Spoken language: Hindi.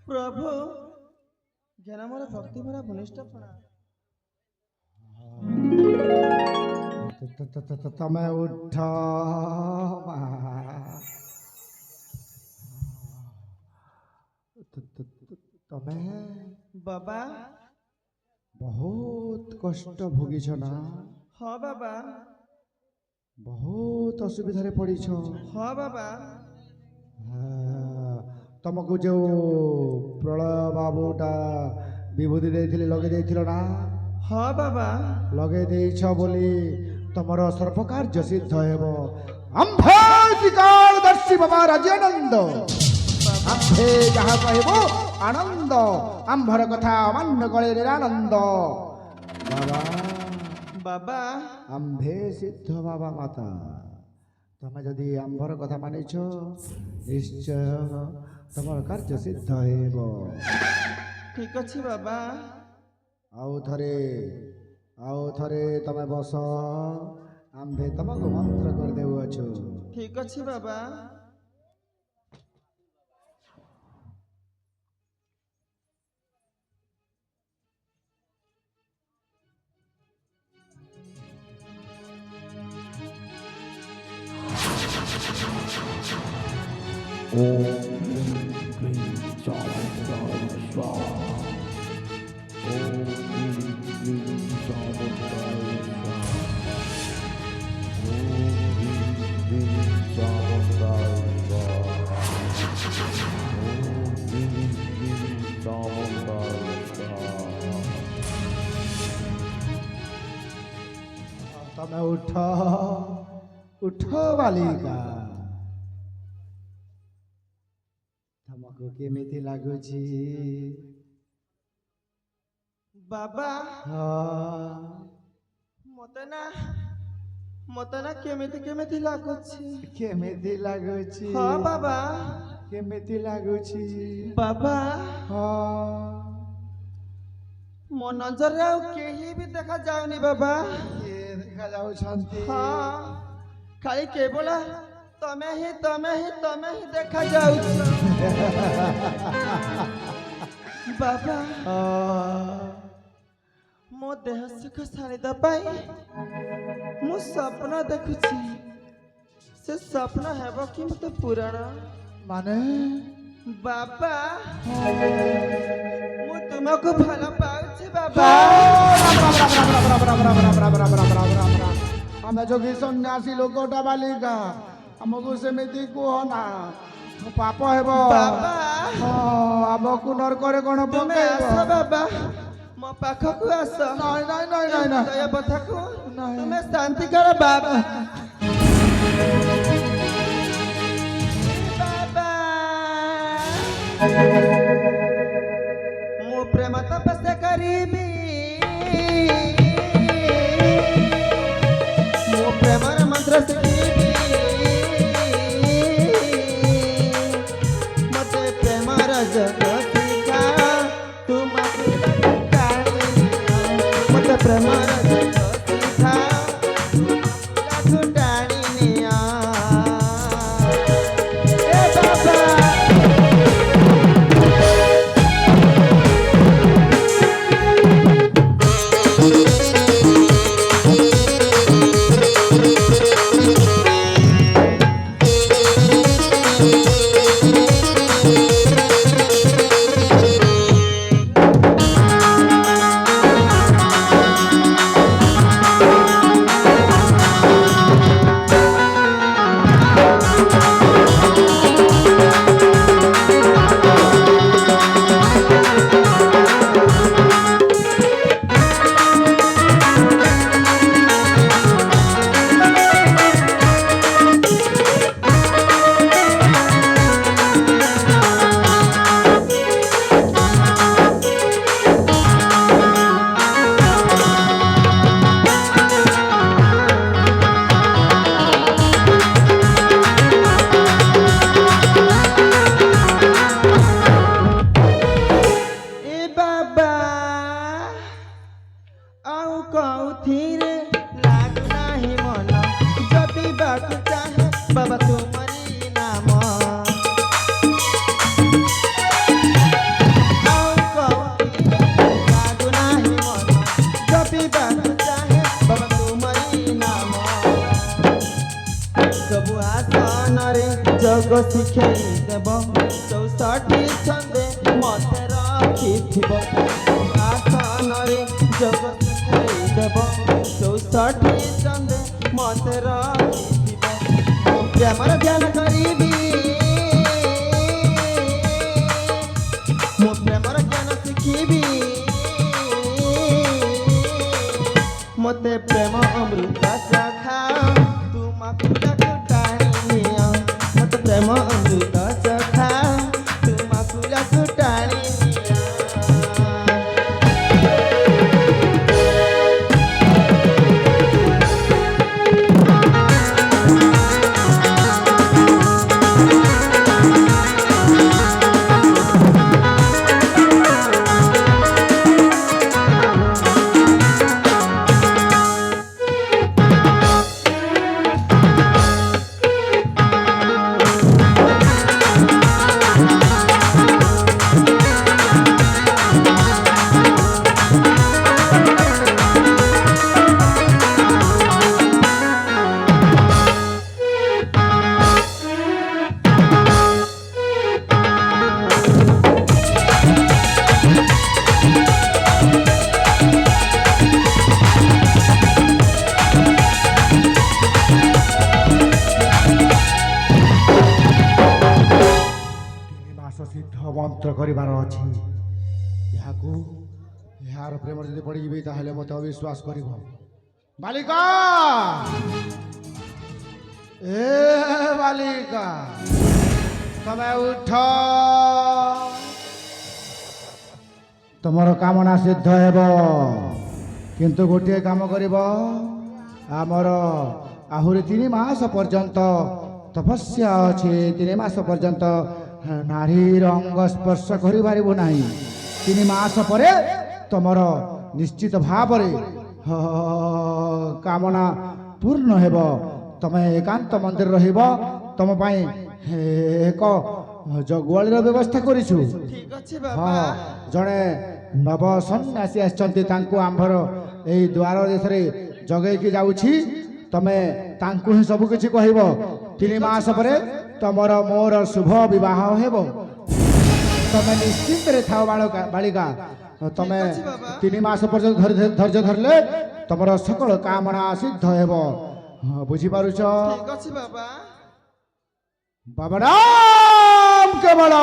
प्रभु ज्ञान मोर भक्ति भरा भूनिष्ठपणा तमे उठ तमे बाबा बहुत कष्ट भोगिछ ना हाँ बाबा बहुत असुविधा पड़ीछ हाँ बाबा तुमको जो प्रलय बाबूटा विभूति देथिले लगे देथिलो ना हाँ बाबा लगे देइछ बोली तुमर सर्वकार्य सिद्ध हेबो अम्भे त्रिकालदर्शी बाबा राजानंद अम्भे जहा कहबो आनंद अम्भर कथा अमान्य कले निरानंद बाबा बाबा अम्भे सिद्ध बाबा माता तमे जदि आम्भर कथा मानिछ निश्चय तमर कार्य सिद्ध हेबो ठीक अछि बाबा आउ थरे तमे बस आम्भे तमको मंत्र कर देउछु ठीक अछि बाबा ओम क्लीं चामुण्डाय स्वाहा ओम क्लीं चामुण्डाय स्वाहा ओम क्लीं चामुण्डाय स्वाहा ओम क्लीं चामुण्डाय स्वाहा तमे उठ बालिका तमको केमिति लागुछि बाबा मते ना केमिति लागुछि केमिति लागुछि हाँ बाबा केमिति लागुछि बाबा हाँ मो नजर आउ केही भी देखा जाउनी बाबा ये देखा जाऊ शांति हाँ खाली केवल तमे ही देखा जाउछ बाबा मो देह सुख शारीदा पाई मु स्वप्न देखुछि से स्वप्न हेबो कि मते पुराण माने बाबा मु तुमको भल पाउछि बाबा आमे जोगी सन्यासी लोकटा बालिका हमको सेमिति कहना पाप हेबो बाबा हमको नरकरे कोन तुमे आस पकेइबो बाबा मो पाखकु आस नहीं दया बथाकु नहीं। तुमे शांति कर बाबा बाबा मु प्रेम तपस्या करीबी मु प्रेमर मंत्र शिखीबी मते प्रेमर जगत शिखा तू मते प्रेमर जगत शिखा घुटाणी निया ए बाबा ଶିଖେଇ ଦେବ 64 ଛନ୍ଦେ ମତେ ରଖିଥିବ ଆସନରେ ଯୋଗ ଶିଖେଇ ଦେବ 64 ଛନ୍ଦେ ମତେ ରଖିଥିବ ମୁଁ ପ୍ରେମର ଧ୍ୟାନ କରିବି ମୁଁ ପ୍ରେମର ଜ୍ଞାନ ଶିଖିବି ମତେ ପ୍ରେମ ଅମୃତ ସଖା ତୁମକୁ ତାକୁ ଟାଣି ନିଅ ମତେ ପ୍ରେମ ଅମୃତ ସଖା ତୁମକୁ ତାକୁ ଟାଣି ନିଅ ସିଦ୍ଧ ମନ୍ତ୍ର କରିବାର ଅଛି ଏହାକୁ ଏହାର ପ୍ରେମ ଯଦି ପଡ଼ିଯିବି ତାହେଲେ ମୋତେ ଅବିଶ୍ୱାସ କରିବ ବାଲିକା ଏ ବାଲିକା ତମେ ଉଠ ତମର କାମନା ସିଦ୍ଧ ହେବ କିନ୍ତୁ ଗୋଟିଏ କାମ କରିବ ଆମର ଆହୁରି 3 ମାସ ପର୍ଯ୍ୟନ୍ତ ତପସ୍ୟା ଅଛି 3 ମାସ ପର୍ଯ୍ୟନ୍ତ ନାରୀର ଅଙ୍ଗ ସ୍ପର୍ଶ କରିପାରିବୁ ନାହିଁ 3 ମାସ ପରେ ତମର ନିଶ୍ଚିତ ଭାବରେ କାମନା ପୂର୍ଣ୍ଣ ହେବ ତମେ ଏକାନ୍ତ ମନ୍ଦିର ରହିବ ତମ ପାଇଁ ଏକ ଜଗୁଆଳିର ବ୍ୟବସ୍ଥା କରିଛୁ ଠିକ ଅଛି ବାବା ହଁ ଜଣେ ନବ ସନ୍ନ୍ୟାସୀ ଆସିଛନ୍ତି ତାଙ୍କୁ ଆମ୍ଭର ଏଇ ଦ୍ୱାର ଦେଶରେ ଜଗେଇକି ଯାଉଛି ତମେ ତାଙ୍କୁ ହିଁ ସବୁ କିଛି କହିବ 3 ମାସ ପରେ ତମର ମୋର ଶୁଭ ବିବାହ ହେବ ତମେ ନିଶ୍ଚିନ୍ତରେ ଥାଅ ବାଳିକା ତମେ 3 ମାସ ପର୍ଯ୍ୟନ୍ତ ଧୈର୍ଯ୍ୟ ଧରିଲେ ତମର ସକଳ କାମନା ସିଦ୍ଧ ହେବ ବୁଝିପାରୁଛ ଠିକ ଅଛି ବାବା ବାବା ରାମ କେବଳ